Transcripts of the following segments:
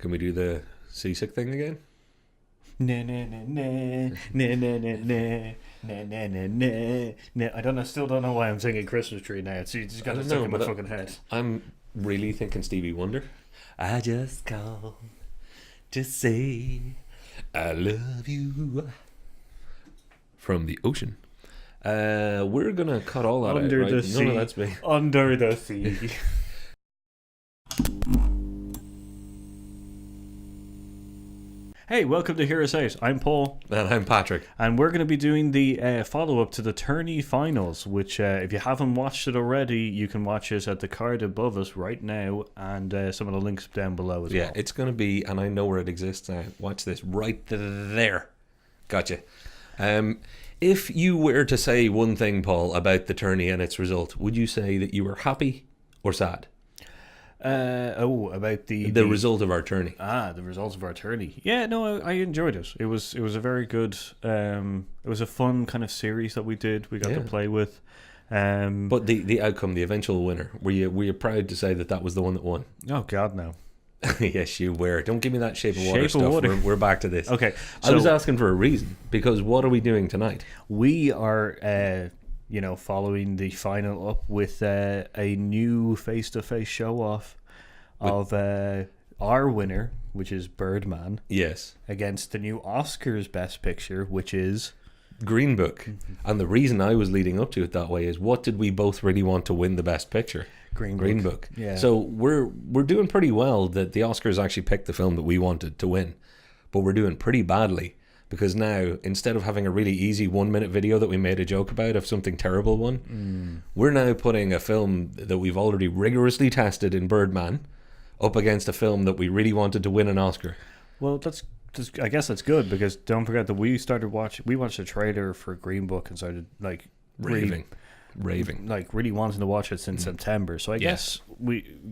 Can we do the seasick thing again? Na na na na na na na na na na na na na. Still don't know why I'm singing Christmas Tree now. It's just got to stuck in my fucking head. I'm really thinking Stevie Wonder. I just called to say I love you from the ocean. We're gonna cut all that Under out, the right? sea. No, that's me. Under the sea. Hey, welcome to Hear Us Out. I'm Paul. And I'm Patrick. And we're going to be doing the follow-up to the Tourney finals, which if you haven't watched it already, you can watch it at the card above us right now, and some of the links down below as well. Yeah, it's going to be, and I know where it exists now. Watch this, right there. Gotcha. If you were to say one thing, Paul, about the Tourney and its result, would you say that you were happy or sad? About the result of our Tourney. The results of our Tourney. Yeah, no, I enjoyed it. It was a very good. It was a fun kind of series that we did. We got to play with. But the outcome, the eventual winner, were you proud to say that was the one that won? Oh God, no. Yes, you were. Don't give me that Shape of Water Shape stuff. of Water. We're back to this. Okay, so I was asking for a reason, because what are we doing tonight? We are. Following the final up with a new face-to-face show-off of our winner, which is Birdman. Yes. Against the new Oscars Best Picture, which is Green Book. And the reason I was leading up to it that way is, what did we both really want to win the Best Picture? Green Book. Yeah. So we're doing pretty well that the Oscars actually picked the film that we wanted to win. But we're doing pretty badly, because now, instead of having a really easy 1-minute video that we made a joke about of something terrible won, we're now putting a film that we've already rigorously tested in Birdman up against a film that we really wanted to win an Oscar. Well, I guess that's good, because don't forget that we watched a trailer for Green Book and started raving, really wanting to watch it since September. So I guess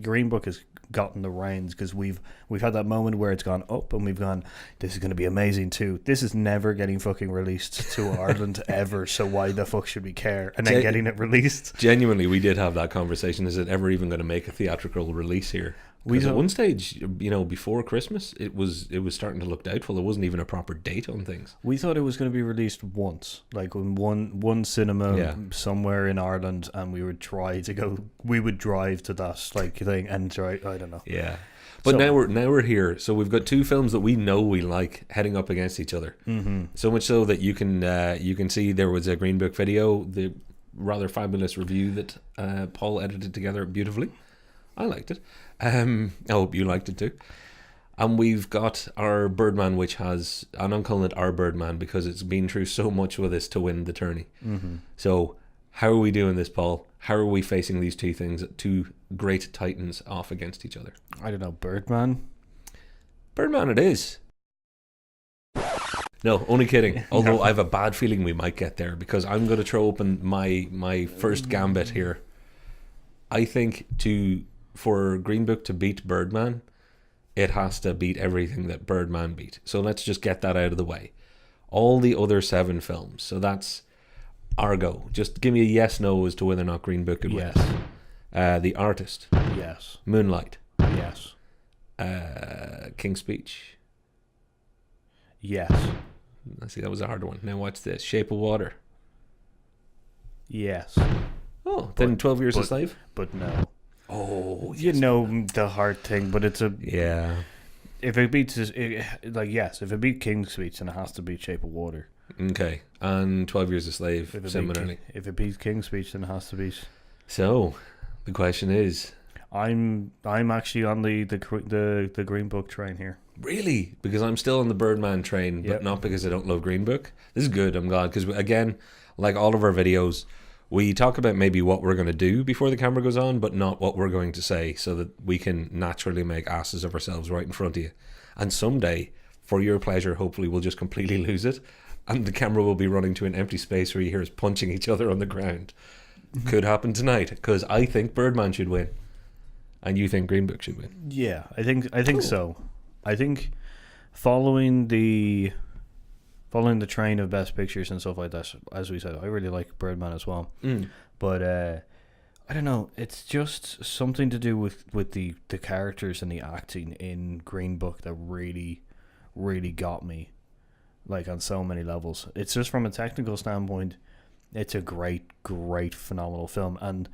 Green Book has gotten the reins, because we've had that moment where it's gone up and we've gone, this is going to be amazing too. This is never getting fucking released to Ireland ever, so why the fuck should we care? And then getting it released. Genuinely, we did have that conversation. Is it ever even going to make a theatrical release here? Because at one stage, before Christmas, it was starting to look doubtful. There wasn't even a proper date on things. We thought it was going to be released once, like in one cinema somewhere in Ireland, and we would drive to that thing and try. I don't know. Yeah, but now we're here. So we've got two films that we know we like heading up against each other. Mm-hmm. So much so that you can see there was a Green Book video, the rather fabulous review that Paul edited together beautifully. I liked it. I hope you liked it too. And we've got our Birdman, which has, and I'm calling it our Birdman because it's been through so much with us to win the Tourney. Mm-hmm. So how are we doing this, Paul? How are we facing these two things, two great titans off against each other? I don't know, Birdman it is. No, only kidding. Although I have a bad feeling we might get there, because I'm going to throw open my first gambit here. I think for Green Book to beat Birdman, it has to beat everything that Birdman beat. So let's just get that out of the way. All the other 7 films. So that's our go. Just give me a yes/no as to whether or not Green Book could win. The Artist. Yes. Moonlight. Yes. King's Speech. Yes. I see, that was a hard one. Now watch this. Shape of Water. Yes. Oh, then 12 Years a Slave? But no. Oh, yes. The hard thing, but it's a... Yeah. If it beats... if it beat King's Speech, then it has to beat Shape of Water. Okay. And 12 Years a Slave, similarly. If it beats King's Speech, then it has to beat... So, the question is... I'm actually on the Green Book train here. Really? Because I'm still on the Birdman train, but not because I don't love Green Book. This is good, I'm glad, because again, like all of our videos, we talk about maybe what we're going to do before the camera goes on, but not what we're going to say, so that we can naturally make asses of ourselves right in front of you. And someday, for your pleasure, hopefully we'll just completely lose it, and the camera will be running to an empty space where you hear us punching each other on the ground. Could happen tonight, because I think Birdman should win. And you think Green Book should win? Yeah, I think so. I think following the train of Best Pictures and stuff like that, as we said, I really like Birdman as well. But I don't know. It's just something to do with the characters and the acting in Green Book that really, really got me, like on so many levels. It's just from a technical standpoint, it's a great, great, phenomenal film. And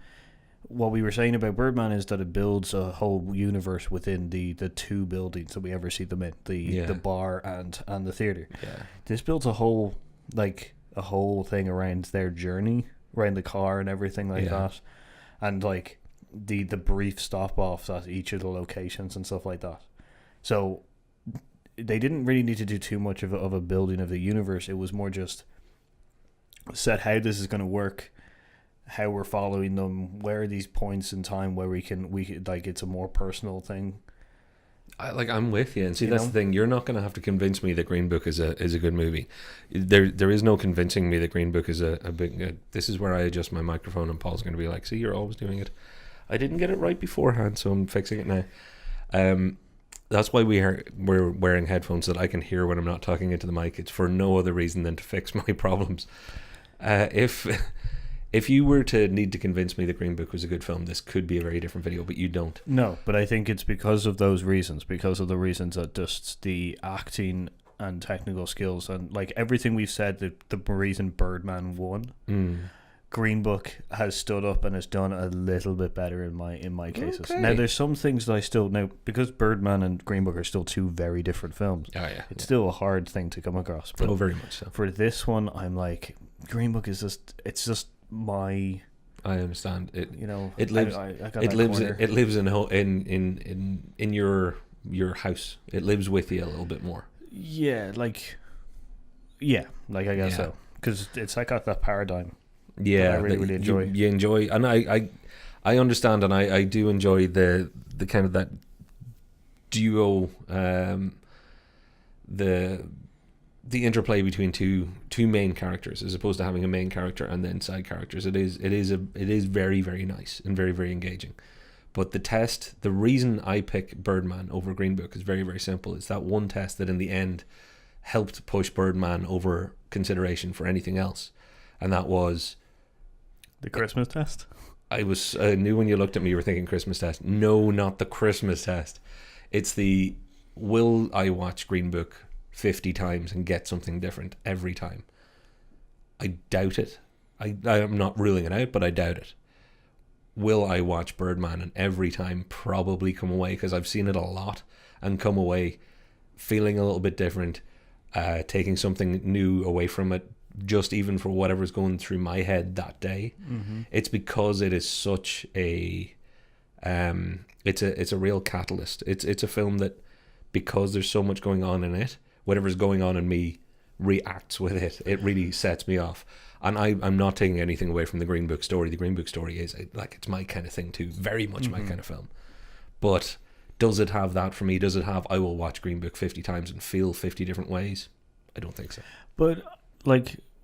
what we were saying about Birdman is that it builds a whole universe within the two buildings that we ever see them in, the bar and the theater. Yeah. This builds a whole thing around their journey, around the car and everything like that. And like the brief stop offs at each of the locations and stuff like that. So they didn't really need to do too much of a building of the universe. It was more just set how this is going to work, how we're following them, where are these points in time where we can like it's a more personal thing. I'm with you, and see, that's the thing. You're not going to have to convince me that Green Book is a good movie. There is no convincing me that Green Book is a big. This is where I adjust my microphone, and Paul's going to be like, "See, you're always doing it. I didn't get it right beforehand, so I'm fixing it now." That's why we're wearing headphones so that I can hear when I'm not talking into the mic. It's for no other reason than to fix my problems. If you were to need to convince me that Green Book was a good film, this could be a very different video, but you don't. No, but I think it's because of those reasons, because of the reasons that just the acting and technical skills and like everything we've said, the reason Birdman won, Green Book has stood up and has done a little bit better in my cases. Okay. Now, there's some things that I still know, because Birdman and Green Book are still two very different films. Oh, yeah. It's still a hard thing to come across. But very much so. For this one, I'm like, Green Book is just my. I understand it. It lives. It lives in your house. It lives with you a little bit more. Yeah, I guess so, because it's like got that paradigm. Yeah, I really enjoy. You enjoy, and I understand, and I do enjoy the kind of that duo, the interplay between two main characters, as opposed to having a main character and then side characters. It is very, very nice and very, very engaging. But the reason I pick Birdman over Green Book is very, very simple. It's that one test that in the end helped push Birdman over consideration for anything else, and that was the Christmas test. I knew when you looked at me you were thinking Christmas test. No, not the Christmas test. It's the will I watch Green Book 50 times and get something different every time? I doubt it. I'm not ruling it out, but I doubt it. Will I watch Birdman and every time probably come away, because I've seen it a lot, and come away feeling a little bit different, taking something new away from it, just even for whatever's going through my head that day. Mm-hmm. It's because it is such a it's a real catalyst. It's a film that, because there's so much going on in it, whatever's going on in me reacts with it. It really sets me off. And I'm not taking anything away from the Green Book story. The Green Book story is it's my kind of thing too, very much my kind of film. But does it have that for me? Does it have I will watch Green Book 50 times and feel 50 different ways? I don't think so. But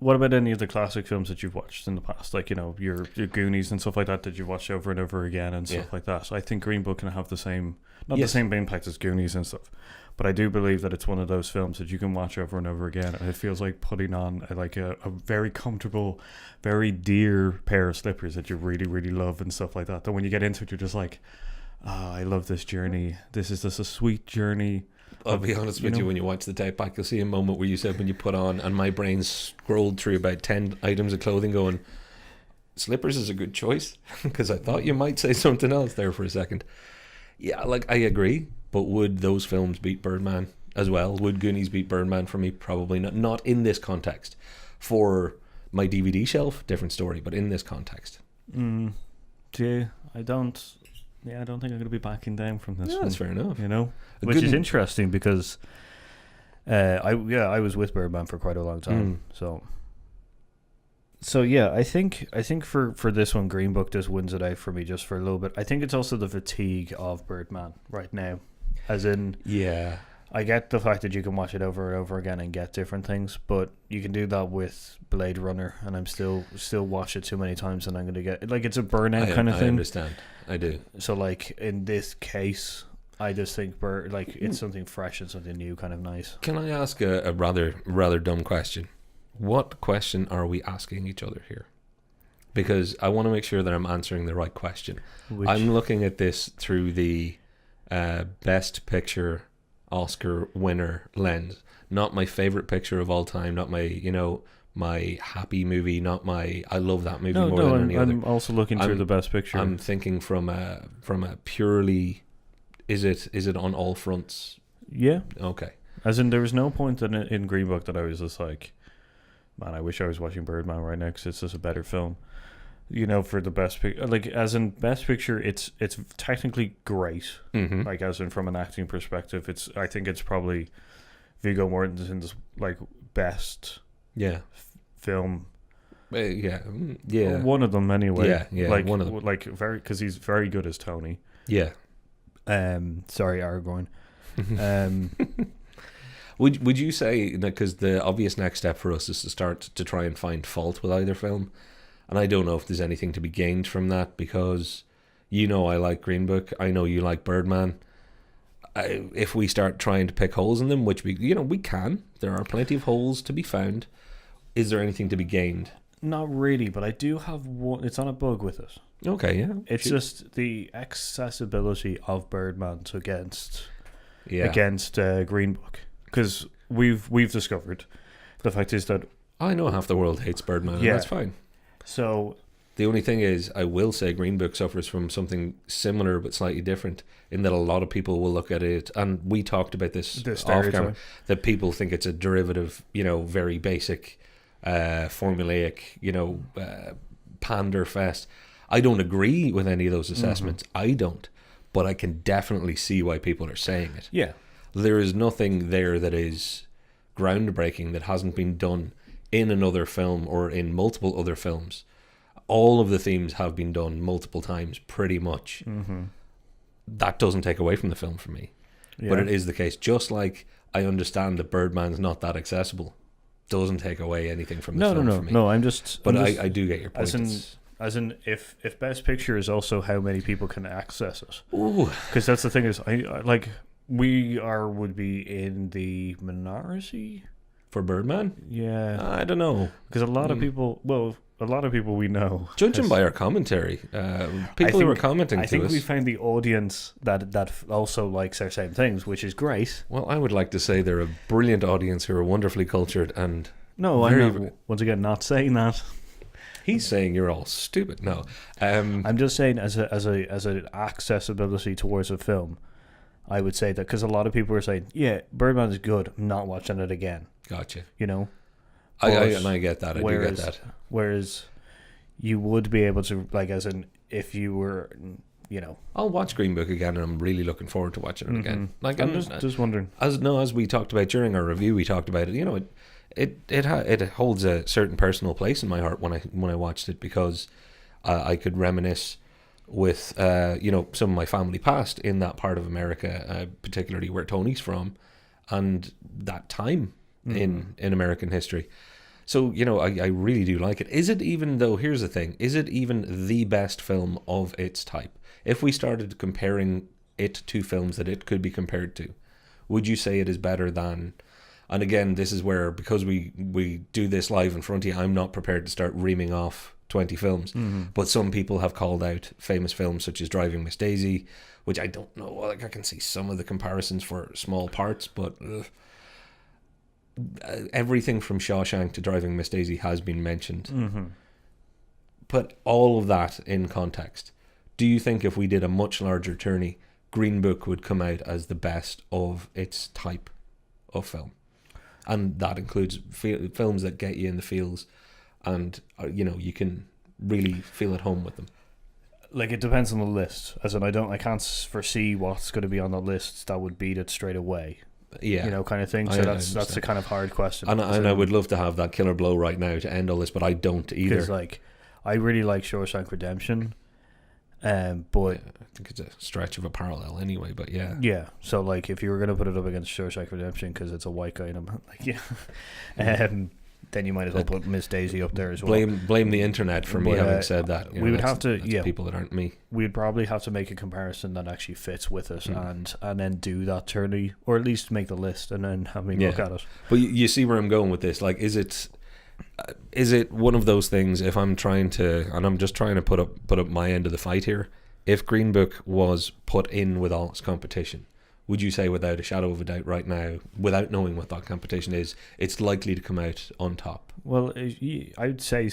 what about any of the classic films that you've watched in the past? Like, your Goonies and stuff like that you've watched over and over again and stuff like that. So I think Green Book can have the same, the same impact as Goonies and stuff. But I do believe that it's one of those films that you can watch over and over again, and it feels like putting on a very comfortable, very dear pair of slippers that you really, really love and stuff like that. That when you get into it, you're just like, I love this journey. This is just a sweet journey. I'll be honest with you, when you watch the tape back, you'll see a moment where you said when you put on, and my brain scrolled through about 10 items of clothing going, slippers is a good choice, because I thought you might say something else there for a second. Yeah, I agree. But would those films beat Birdman as well? Would Goonies beat Birdman for me? Probably not. Not in this context. For my DVD shelf, different story. But in this context, yeah, I don't think I'm going to be backing down from this. Yeah, that's fair enough. Which is interesting because I was with Birdman for quite a long time. So yeah, I think for this one, Green Book just wins it out for me just for a little bit. I think it's also the fatigue of Birdman right now. As in, I get the fact that you can watch it over and over again and get different things, but you can do that with Blade Runner, and I'm still watch it too many times, and I'm going to get it's a burnout kind of thing. I understand. I do. So in this case, I just think it's something fresh and something new, kind of nice. Can I ask a rather dumb question? What question are we asking each other here? because I want to make sure that I'm answering the right question. Which, I'm looking at this through the Best Picture Oscar winner lens, not my favorite picture of all time, not my my happy movie, not my I love that movie more than any other. I'm also looking through the Best Picture. I'm thinking from a purely, is it on all fronts? Yeah. Okay. As in, there was no point in Green Book that I was just like, man, I wish I was watching Birdman right now because it's just a better film. For the Best Picture, like as in Best Picture, it's technically great. Mm-hmm. Like as in from an acting perspective, I think it's probably Viggo Mortensen's like best film. Yeah. One of them anyway. Yeah. Like one of them. Like because he's very good as Tony. Yeah. Sorry, Aragorn. Would you say, because the obvious next step for us is to start to try and find fault with either film, and I don't know if there's anything to be gained from that, because I like Green Book, I know you like Birdman. If we start trying to pick holes in them, which we can, there are plenty of holes to be found. Is there anything to be gained? Not really, but I do have one. It's on a bug with it. Okay, yeah. It's just the accessibility of Birdman against Green Book, because we've discovered the fact is that I know half the world hates Birdman, and that's fine. So the only thing is, I will say Green Book suffers from something similar but slightly different, in that a lot of people will look at it, and we talked about this off camera, that people think it's a derivative, very basic, formulaic, pander fest. I don't agree with any of those assessments. Mm-hmm. I don't. But I can definitely see why people are saying it. Yeah. There is nothing there that is groundbreaking that hasn't been done in another film or in multiple other films. All of the themes have been done multiple times, pretty much. Mm-hmm. That doesn't take away from the film for me. Yeah. But it is the case. Just like I understand that Birdman's not that accessible, doesn't take away anything from the film for me. No, I'm just... But I do get your point. As in, if Best Picture is also how many people can access it. Ooh. Because that's the thing is, would be in the minority for Birdman. Yeah, I don't know, because a lot of people we know, judging by our commentary, people who are commenting to us, I think we found the audience that also likes our same things, which is great. Well, I would like to say they're a brilliant audience who are wonderfully cultured and I'm once again not saying that. He's saying you're all stupid. No, I'm just saying as an accessibility towards a film, I would say that, because a lot of people are saying, yeah, Birdman is good, I'm not watching it again. Gotcha. I get that. I do get that. Whereas you would be able to, like, as in, if you were, I'll watch Green Book again, and I'm really looking forward to watching it again. Like, I'm just wondering. As we talked about during our review, we talked about it. It holds a certain personal place in my heart when I watched it, because I could reminisce with some of my family past in that part of America, particularly where Tony's from, and that time in American history. So I really do like it. Is it even, though, here's the thing, is it even the best film of its type? If we started comparing it to films that it could be compared to, would you say it is better than? And again, this is where, because we do this live in front of you, I'm not prepared to start reaming off 20 films. Mm-hmm. But some people have called out famous films such as Driving Miss Daisy, which I don't know. Like, I can see some of the comparisons for small parts, but everything from Shawshank to Driving Miss Daisy has been mentioned. Mm-hmm. Put all of that in context. Do you think if we did a much larger tourney, Green Book would come out as the best of its type of film? And that includes films that get you in the feels, and you can really feel at home with them. Like, it depends on the list. As in, I can't foresee what's going to be on the list that would beat it straight away. Yeah, kind of thing. So that's a kind of hard question. And I would love to have that killer blow right now to end all this, but I don't either. Because I really like Shawshank Redemption, but I think it's a stretch of a parallel anyway. But yeah. So if you were gonna put it up against Shawshank Redemption because it's a white guy, and I'm then you might as well put Miss Daisy up there as well. Blame the internet for me having said that. We would have to, people that aren't me. We'd probably have to make a comparison that actually fits with it, and then do that tourney, or at least make the list and then have me look at it. But you see where I'm going with this. Like, is it is it one of those things, if I'm trying to, and I'm just trying to put up my end of the fight here, if Green Book was put in with all its competition, would you say without a shadow of a doubt right now, without knowing what that competition is, it's likely to come out on top? Well, I'd say,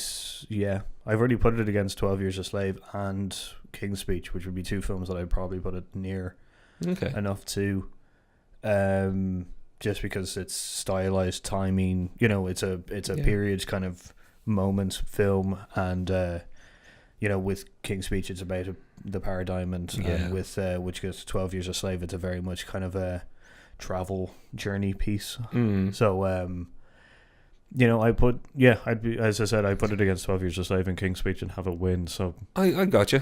yeah. I've already put it against 12 Years a Slave and King's Speech, which would be two films that I'd probably put it near enough to, just because it's stylized timing. You know, it's a period kind of moment film, and with King's Speech, it's about the paradigm, and with which goes to 12 Years a Slave, it's a very much kind of a travel journey piece. So I put as I said, I put it against 12 Years a Slave and King's Speech and have it win. So I got you.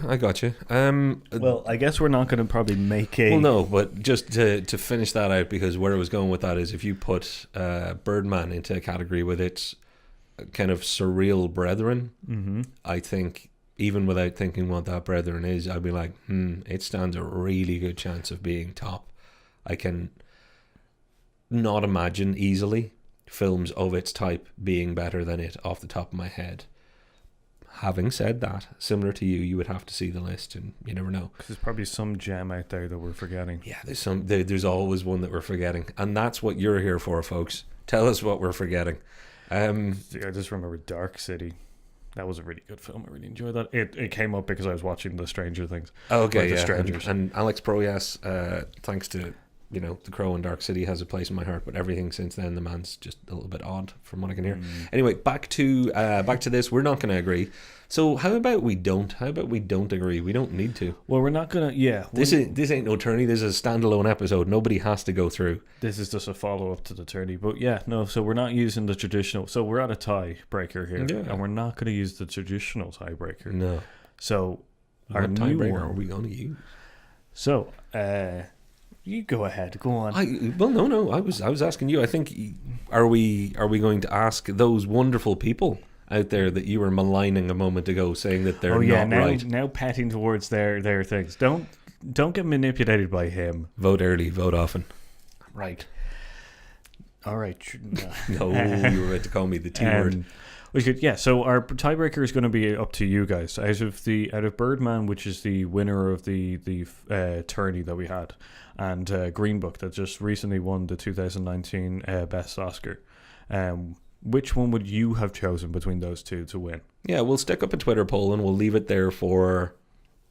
Well, I guess we're not going to probably make a... Well, no, but just to finish that out, because where I was going with that is, if you put Birdman into a category with its kind of surreal brethren, I think, even without thinking what that brethren is, I'd be like, it stands a really good chance of being top. I can not imagine easily films of its type being better than it off the top of my head. Having said that, similar to you would have to see the list, and you never know. Because there's probably some gem out there that we're forgetting. Yeah, there's always one that we're forgetting, and that's what you're here for, folks. Tell us what we're forgetting. I just remember Dark City. That was a really good film. I really enjoyed that. It came up because I was watching The Stranger Things. Okay, The Strangers. And Alex Proyas, thanks to The Crow and Dark City, has a place in my heart. But everything since then, the man's just a little bit odd, from what I can hear. Anyway, back to this. We're not going to agree. So how about we don't? How about we don't agree? We don't need to. Well, we're not gonna. Yeah, this ain't no Tourney. This is a standalone episode. Nobody has to go through. This is just a follow up to the Tourney. But yeah, no. So we're not using the traditional. So we're at a tiebreaker here, and we're not going to use the traditional tiebreaker. No. So our tiebreaker are we going to use? So you go ahead. Go on. No. I was asking you. I think are we going to ask those wonderful people out there that you were maligning a moment ago, saying that they're not right? Now petting towards their things. Don't get manipulated by him. Vote early, vote often. Right. All right. No, you were about to call me the T word. We could, yeah. So our tiebreaker is going to be up to you guys. Out of Birdman, which is the winner of the tourney that we had, and Green Book that just recently won the 2019 Best Oscar. Which one would you have chosen between those two to win? Yeah, we'll stick up a Twitter poll and we'll leave it there for,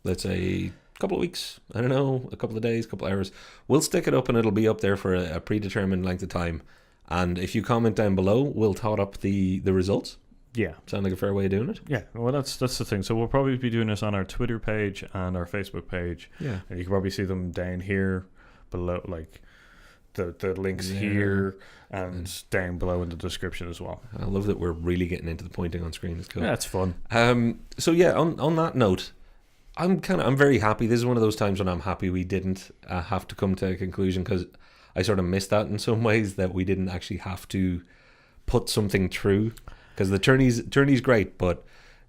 let's say, a couple of weeks. I don't know, a couple of days, a couple of hours. We'll stick it up and it'll be up there for a predetermined length of time. And if you comment down below, we'll tot up the results. Yeah. Sound like a fair way of doing it? Yeah, well, that's the thing. So we'll probably be doing this on our Twitter page and our Facebook page. Yeah. And you can probably see them down here below, like the links here and down below in the description as well. I love that we're really getting into the pointing on screen. It's cool. Yeah, it's fun. So yeah, on that note, I'm very happy. This is one of those times when I'm happy we didn't have to come to a conclusion, because I sort of missed that in some ways, that we didn't actually have to put something through. Because the tourney's great, but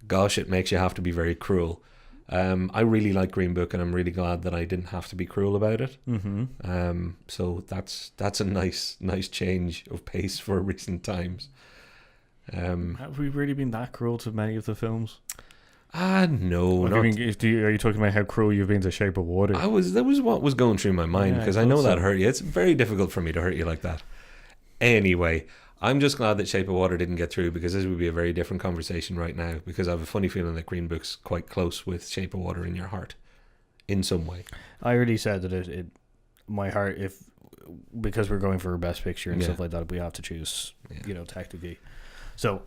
gosh, it makes you have to be very cruel. I really like Green Book, and I'm really glad that I didn't have to be cruel about it. So that's a nice change of pace for recent times. Have we really been that cruel to many of the films? No. Are you talking about how cruel you've been to Shape of Water? That was what was going through my mind, because I know that hurt you. It's very difficult for me to hurt you like that. Anyway, I'm just glad that Shape of Water didn't get through, because this would be a very different conversation right now, because I have a funny feeling that Green Book's quite close with Shape of Water in your heart in some way. I already said that my heart, because we're going for a Best Picture and stuff like that, we have to choose, tactically. So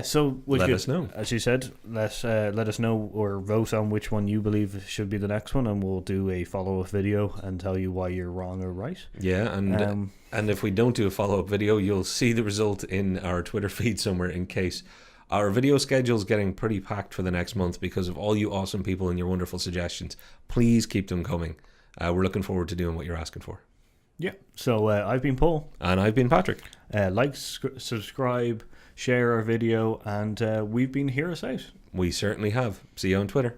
so let us know. As you said, let us know or vote on which one you believe should be the next one, and we'll do a follow-up video and tell you why you're wrong or right. Yeah, and if we don't do a follow-up video, you'll see the result in our Twitter feed somewhere, in case. Our video schedule's getting pretty packed for the next month because of all you awesome people and your wonderful suggestions. Please keep them coming. We're looking forward to doing what you're asking for. Yeah. So I've been Paul. And I've been Patrick. Like, subscribe, share our video, and we've been Hear Us Out. We certainly have. See you on Twitter.